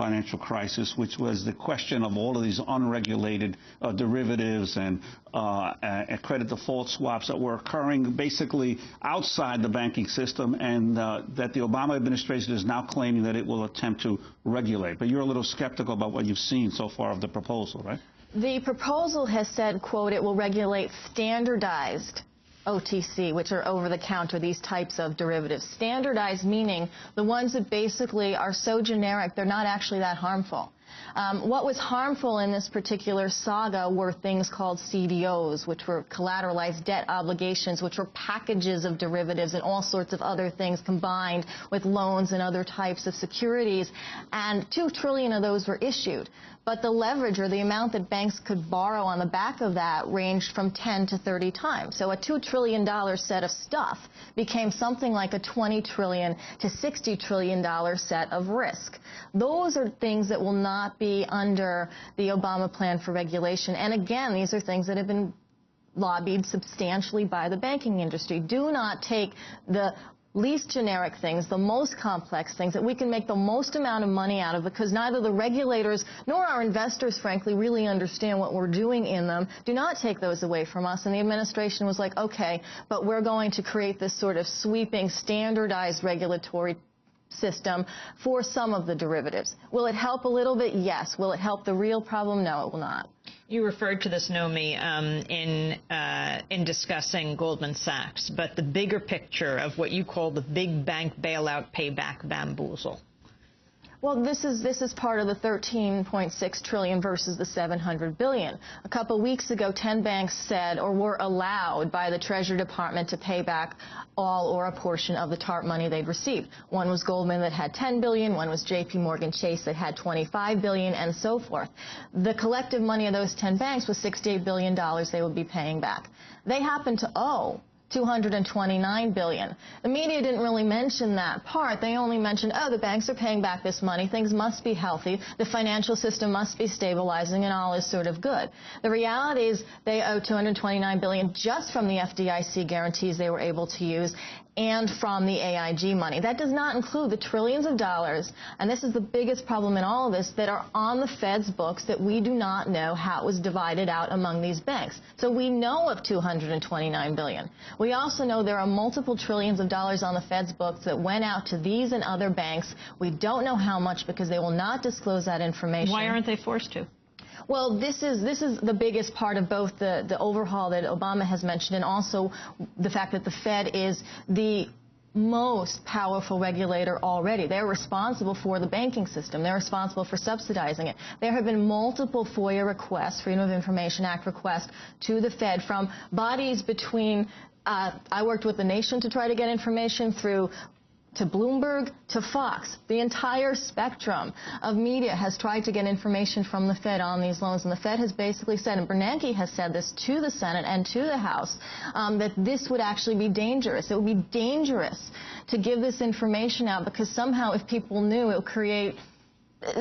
financial crisis, which was the question of all of these unregulated derivatives and credit default swaps that were occurring basically outside the banking system, and that the Obama administration is now claiming that it will attempt to regulate. But you're a little skeptical about what you've seen so far of the proposal, right? The proposal has said, quote, it will regulate standardized OTC, which are over-the-counter, these types of derivatives. Standardized meaning the ones that basically are so generic they're not actually that harmful. What was harmful in this particular saga were things called CDOs, which were collateralized debt obligations, which were packages of derivatives and all sorts of other things combined with loans and other types of securities. And 2 trillion of those were issued. But the leverage, or the amount that banks could borrow on the back of that, ranged from 10 to 30 times. So a $2 trillion set of stuff became something like a $20 trillion to $60 trillion set of risk. Those are things that will not be under the Obama plan for regulation. And again, these are things that have been lobbied substantially by the banking industry. Do not take the least generic things, the most complex things that we can make the most amount of money out of, because neither the regulators nor our investors, frankly, really understand what we're doing in them. Do not take those away from us. And the administration was like, okay, but we're going to create this sort of sweeping, standardized regulatory system for some of the derivatives. Will it help a little bit? Yes. Will it help the real problem? No, it will not. You referred to this, Nomi, in discussing Goldman Sachs, but the bigger picture of what you call the big bank bailout, payback, bamboozle. Well, this is part of the 13.6 trillion versus the 700 billion. A couple weeks ago, 10 banks said or were allowed by the Treasury Department to pay back all or a portion of the TARP money they'd received. One was Goldman that had 10 billion, one was JP Morgan Chase that had 25 billion, and so forth. The collective money of those 10 banks was $68 billion they would be paying back. They happen to owe $229 billion. The media didn't really mention that part. They only mentioned, oh, the banks are paying back this money, things must be healthy, the financial system must be stabilizing, and all is sort of good. The reality is they owe $229 billion just from the FDIC guarantees they were able to use and from the AIG money. That does not include the trillions of dollars, and this is the biggest problem in all of this, that are on the Fed's books that we do not know how it was divided out among these banks. So we know of $229 billion. We also know there are multiple trillions of dollars on the Fed's books that went out to these and other banks. We don't know how much because they will not disclose that information. Why aren't they forced to? Well, this is the biggest part of both the overhaul that Obama has mentioned and also the fact that the Fed is the most powerful regulator already. They're responsible for the banking system. They're responsible for subsidizing it. There have been multiple FOIA requests, Freedom of Information Act requests, to the Fed from bodies between, I worked with the Nation to try to get information, through to Bloomberg, to Fox. The entire spectrum of media has tried to get information from the Fed on these loans, and the Fed has basically said, and Bernanke has said this to the Senate and to the House, that this would actually be dangerous. It would be dangerous to give this information out because somehow if people knew, it would create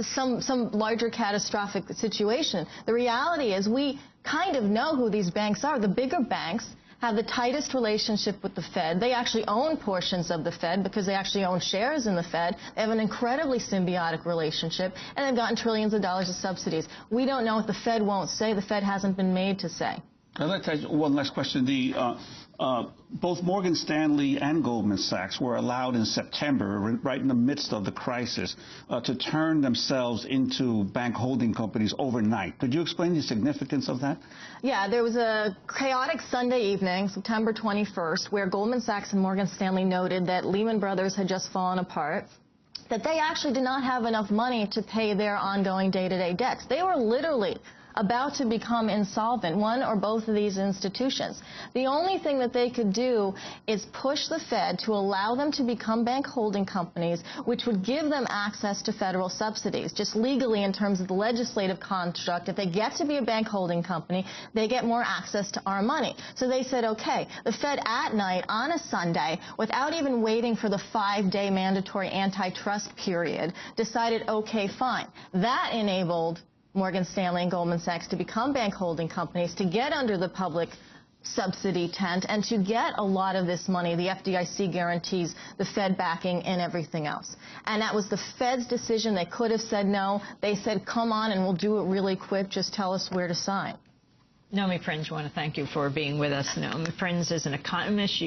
some larger catastrophic situation. The reality is we kind of know who these banks are. The bigger banks have the tightest relationship with the Fed. They actually own portions of the Fed because they actually own shares in the Fed. They have an incredibly symbiotic relationship, and they've gotten trillions of dollars of subsidies. We don't know what the Fed won't say. The Fed hasn't been made to say. I'd like to ask one last question. Both Morgan Stanley and Goldman Sachs were allowed in September, right in the midst of the crisis, to turn themselves into bank holding companies overnight. Could you explain the significance of that? Yeah, there was a chaotic Sunday evening, September 21st, where Goldman Sachs and Morgan Stanley noted that Lehman Brothers had just fallen apart, that they actually did not have enough money to pay their ongoing day-to-day debts. They were literally about to become insolvent, one or both of these institutions. The only thing that they could do is push the Fed to allow them to become bank holding companies, which would give them access to federal subsidies. Just legally, in terms of the legislative construct, if they get to be a bank holding company, they get more access to our money. So they said, okay, the Fed at night on a Sunday, without even waiting for the 5-day mandatory antitrust period, decided, okay, fine. That enabled Morgan Stanley and Goldman Sachs to become bank holding companies, to get under the public subsidy tent and to get a lot of this money, the FDIC guarantees, the Fed backing, and everything else. And that was the Fed's decision. They could have said no. They said, come on, and we'll do it really quick. Just tell us where to sign. Nomi Prins, I want to thank you for being with us. Nomi Prins is an economist.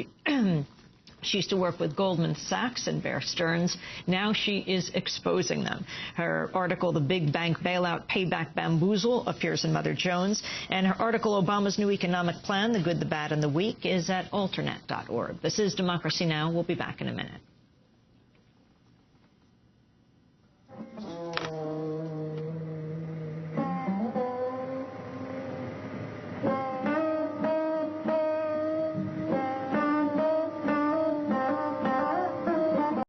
She used to work with Goldman Sachs and Bear Stearns. Now she is exposing them. Her article, The Big Bank Bailout, Payback, Bamboozle, appears in Mother Jones. And her article, Obama's New Economic Plan, The Good, the Bad, and the Weak, is at alternet.org. This is Democracy Now! We'll be back in a minute.